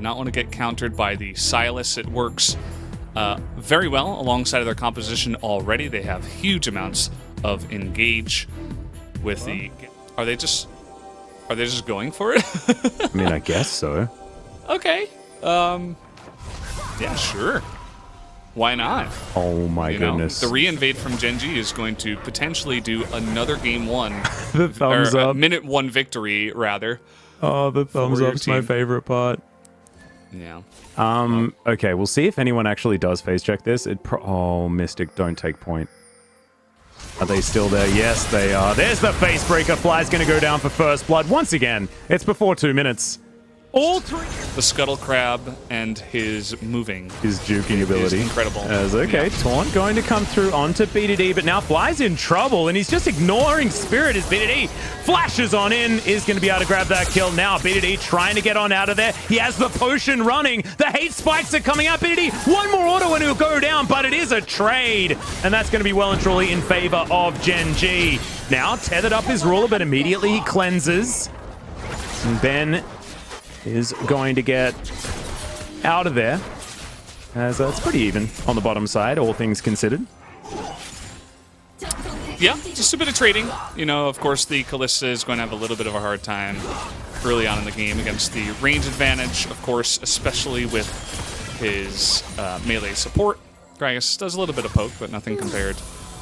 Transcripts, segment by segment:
not want to get countered by the Silas. It works very well alongside of their composition already. They have huge amounts of engage with the... Are they just going for it? I mean, I guess so. Okay. Yeah, sure. Why not? Oh my goodness. The re-invade from Gen.G is going to potentially do another game one. The thumbs or up. Minute one victory, rather. Oh, the thumbs up's my favorite part. Yeah. Okay, we'll see if anyone actually does phase check this. Oh, Mystic, don't take point. Are they still there? Yes, they are. There's the face breaker. Fly's going to go down for first blood once again. It's before 2 minutes. All three. The Scuttle Crab and his moving. His juking ability. Is incredible. Okay, Taunt going to come through onto BDD, but now Fly's in trouble, and he's just ignoring Spirit as BDD flashes on in, is going to be able to grab that kill. Now BDD trying to get on out of there. He has the potion running. The hate spikes are coming out. BDD, one more auto and he'll go down, but it is a trade, and that's going to be well and truly in favor of Gen.G. Now tethered up his ruler, but immediately he cleanses. And Ben is going to get out of there, as it's pretty even on the bottom side, all things considered. Yeah, just a bit of trading. You know, of course, the Kalista is going to have a little bit of a hard time early on in the game against the range advantage, of course, especially with his melee support. Gragas does a little bit of poke, but nothing compared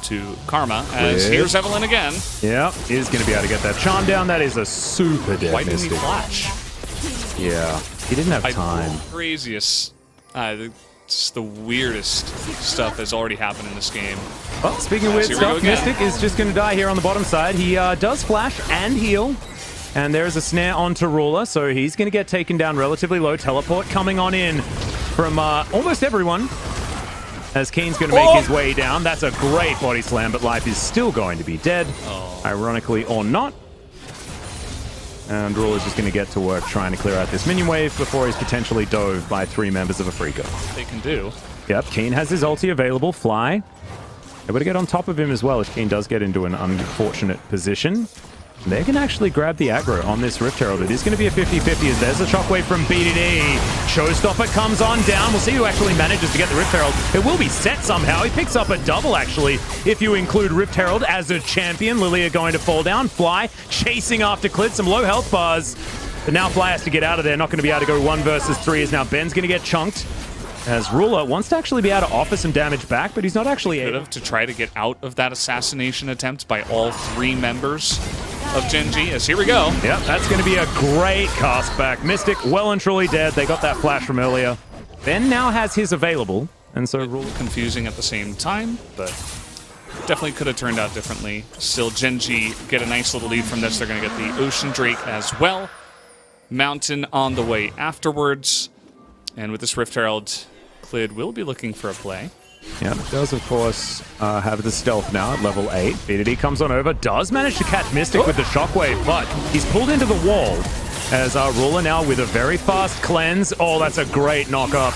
to Karma, as here's Evelyn again. Yeah, he's going to be able to get that charm down. That is a super dead Why didn't he Mystic. Flash? Yeah, he didn't have time. Craziest, just the weirdest stuff has already happened in this game. Well, speaking of weird stuff, Mystic is just going to die here on the bottom side. He does flash and heal. And there's a snare onto Ruler, so he's going to get taken down relatively low. Teleport coming on in from almost everyone, as Keen's going to make his way down. That's a great body slam, but life is still going to be dead, ironically or not. And Ruler's just going to get to work trying to clear out this minion wave before he's potentially dove by 3 members of Afreeca. They can do. Yep, Keen has his ulti available. Fly able to get on top of him as well if Keen does get into an unfortunate position. They can actually grab the aggro on this Rift Herald. It is going to be a 50-50 as there's a shockwave from BDD. Showstopper comes on down. We'll see who actually manages to get the Rift Herald. It will be set somehow. He picks up a double, actually, if you include Rift Herald as a champion. Lilia going to fall down. Fly chasing after Clit. Some low health bars. But now Fly has to get out of there. Not going to be able to go 1 versus 3 as now Ben's going to get chunked. As Ruler wants to actually be able to offer some damage back, but he's not actually able to try to get out of that assassination attempt by all 3 members of Gen.G. As here we go. Yep, that's going to be a great cast back. Mystic well and truly dead. They got that flash from earlier. Ben now has his available, and so Ruler confusing at the same time, but definitely could have turned out differently. Still, Gen.G get a nice little lead from this. They're going to get the Ocean Drake as well. Mountain on the way afterwards. And with this Rift Herald, Clid will be looking for a play. Yeah, does of course have the stealth now at level 8. BDD comes on over, does manage to catch Mystic with the shockwave, but he's pulled into the wall as our Ruler now with a very fast cleanse. Oh, that's a great knock-up.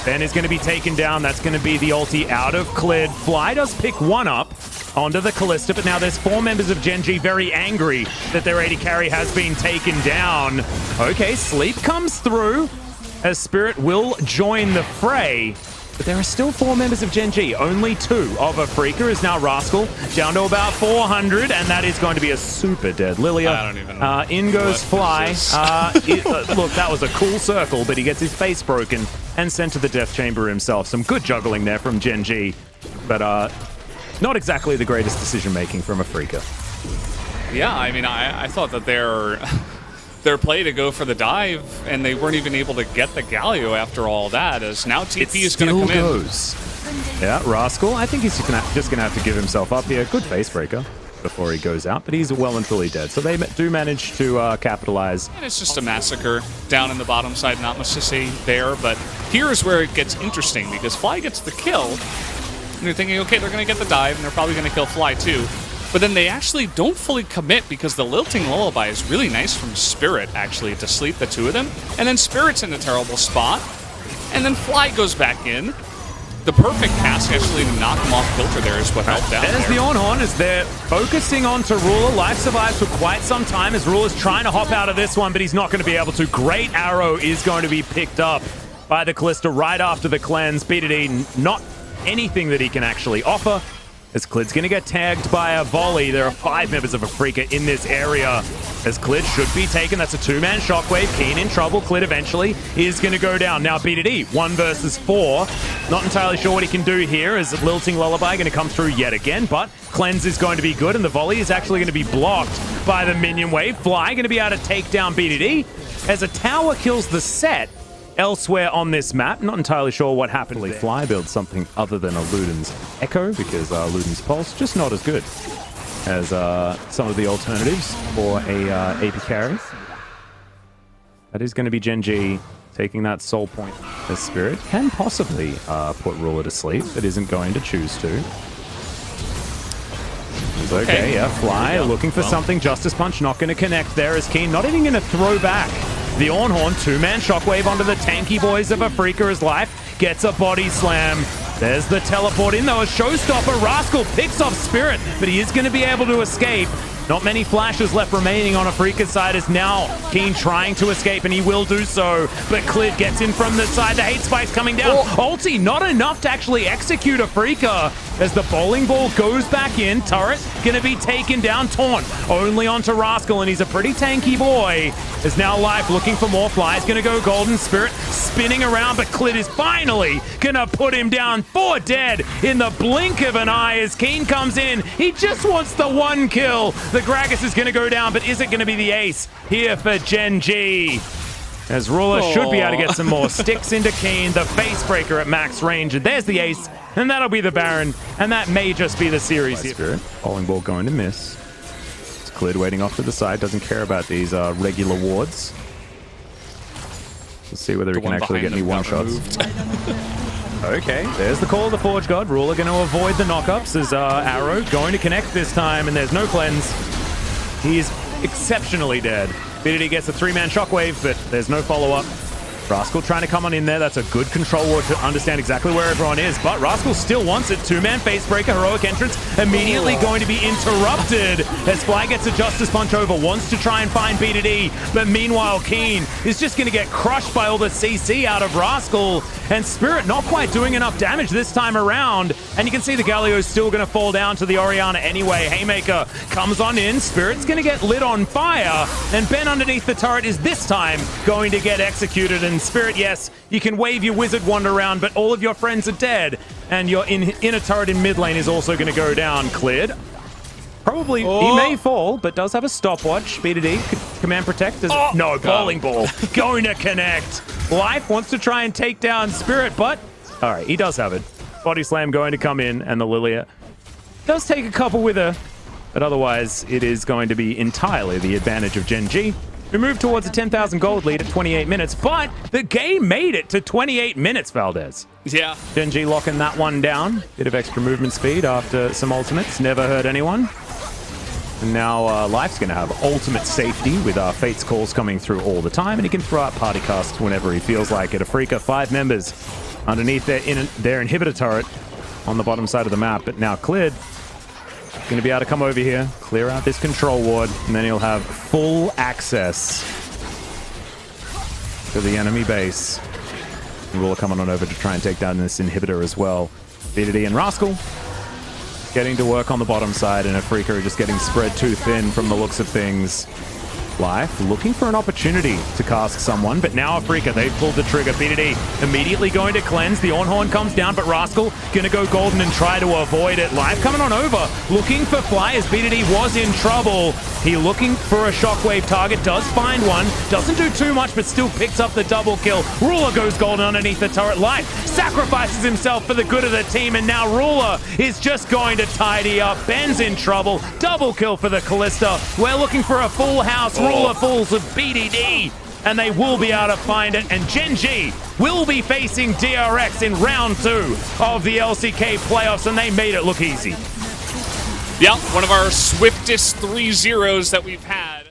Ben is going to be taken down. That's going to be the ulti out of Clid. Fly does pick 1 up onto the Kalista, but now there's 4 members of Gen.G very angry that their AD carry has been taken down. Okay, Sleep comes through as Spirit will join the fray. But there are still 4 members of Gen.G. Only 2 of Afreeca is now Rascal, down to about 400, and that is going to be a super dead Lilia. I don't even know. In goes Fly. Look, that was a cool circle, but he gets his face broken and sent to the death chamber himself. Some good juggling there from Gen.G, but not exactly the greatest decision-making from Afreeca. Yeah, I mean, I thought that their play to go for the dive, and they weren't even able to get the Galio after all that, as now TP is going to come in. Yeah, Rascal, I think he's just going to have to give himself up here. Good face breaker before he goes out, but he's well and truly dead. So they do manage to capitalize. And it's just a massacre down in the bottom side, not much to say there, but here's where it gets interesting, because Fly gets the kill, and you're thinking, okay, they're going to get the dive, and they're probably going to kill Fly too. But then they actually don't fully commit because the Lilting Lullaby is really nice from Spirit, actually, to sleep the 2 of them. And then Spirit's in a terrible spot. And then Fly goes back in. the perfect pass actually to knock him off kilter there is what helped out. There's the on-horn as they're focusing on to Ruler. Life survives for quite some time as Ruler's trying to hop out of this one, but he's not going to be able to. Great arrow is going to be picked up by the Callista right after the cleanse. BDD, not anything that he can actually offer. As Clid's going to get tagged by a volley. There are 5 members of Afreeca in this area. As Clid should be taken. That's a 2-man shockwave. Keen in trouble. Clid eventually is going to go down. Now BDD, 1 versus 4. Not entirely sure what he can do here. As Lilting Lullaby going to come through yet again. But cleanse is going to be good. And the volley is actually going to be blocked by the minion wave. Fly going to be able to take down BDD. As a tower kills the set elsewhere on this map. Not entirely sure what happened there. Fly builds something other than a Luden's Echo, because Luden's Pulse just not as good as some of the alternatives for a AP carry. That is going to be Gen.G taking that soul point as Spirit. Can possibly put Ruler to sleep, but isn't going to choose to. It's okay, yeah, Fly looking for something. Justice Punch not going to connect there as Keen. Not even going to throw back the on-horn. 2-man shockwave onto the tanky boys of Afreeca as Life gets a body slam. There's the teleport in though. A showstopper. Rascal picks off Spirit, but he is going to be able to escape. Not many flashes left remaining on Afreeca's side as now Keen trying to escape, and he will do so. But Clid gets in from the side. The hate spike's coming down. Ulti not enough to actually execute Afreeca as the bowling ball goes back in. Turret gonna be taken down. Taunt only onto Rascal, and he's a pretty tanky boy. As now Life looking for more. Flies gonna go golden. Spirit spinning around, but Clid is finally gonna put him down. 4 dead in the blink of an eye as Keen comes in. He just wants the 1 kill. The Gragas is going to go down, but is it going to be the ace here for Gen.G? As Ruler should be able to get some more sticks into Keen, the face breaker at max range, and there's the ace, and that'll be the Baron, and that may just be the series here. Spirit, bowling ball going to miss. It's Clid waiting off to the side, doesn't care about these regular wards. Let's see whether he can actually get any one-shots. Okay, there's the call of the Forge God. Ruler going to avoid the knockups as Arrow going to connect this time, and there's no cleanse. He is exceptionally dead. BDD gets a 3-man shockwave, but there's no follow-up. Rascal trying to come on in there. That's a good control ward to understand exactly where everyone is, but Rascal still wants it. 2-man facebreaker, heroic entrance, immediately going to be interrupted as Fly gets a Justice Punch over, wants to try and find BDD, but meanwhile Keen is just going to get crushed by all the CC out of Rascal, and Spirit not quite doing enough damage this time around, and you can see the Galio's still going to fall down to the Orianna anyway. Haymaker comes on in, Spirit's going to get lit on fire, and Ben underneath the turret is this time going to get executed, and Spirit, yes, you can wave your wizard wand around, but all of your friends are dead, and your inner turret in mid lane is also going to go down. Cleared. Probably, he may fall, but does have a stopwatch. BDD, command protect. No, bowling ball going to connect. Life wants to try and take down Spirit, but all right, he does have it. Body slam going to come in, and the Lilia does take a couple with her, but otherwise it is going to be entirely the advantage of Gen.G. We move towards a 10,000 gold lead at 28 minutes, but the game made it to 28 minutes, Valdez. Yeah. Gen.G locking that one down. Bit of extra movement speed after some ultimates. Never hurt anyone. And now Life's going to have ultimate safety with Fate's calls coming through all the time, and he can throw out party casts whenever he feels like it. Afreeca, 5 members underneath their inhibitor turret on the bottom side of the map, but now cleared. Going to be able to come over here, clear out this control ward, and then he'll have full access to the enemy base. And Ruler coming on over to try and take down this inhibitor as well. BDD and Rascal getting to work on the bottom side, and Afreeca are just getting spread too thin from the looks of things. Life looking for an opportunity to cast someone, but now Afreeca, they've pulled the trigger. BDD immediately going to cleanse. The on-horn comes down, but Rascal going to go golden and try to avoid it. Life coming on over, looking for Fly as BDD was in trouble. He looking for a shockwave target, does find one, doesn't do too much, but still picks up the double kill. Ruler goes golden underneath the turret. Life sacrifices himself for the good of the team, and now Ruler is just going to tidy up. Ben's in trouble. Double kill for the Callista. We're looking for a full house. Ruler falls with BDD, and they will be able to find it, and Gen.G will be facing DRX in round 2 of the LCK playoffs, and they made it look easy. Yeah, one of our swiftest 3-0s that we've had.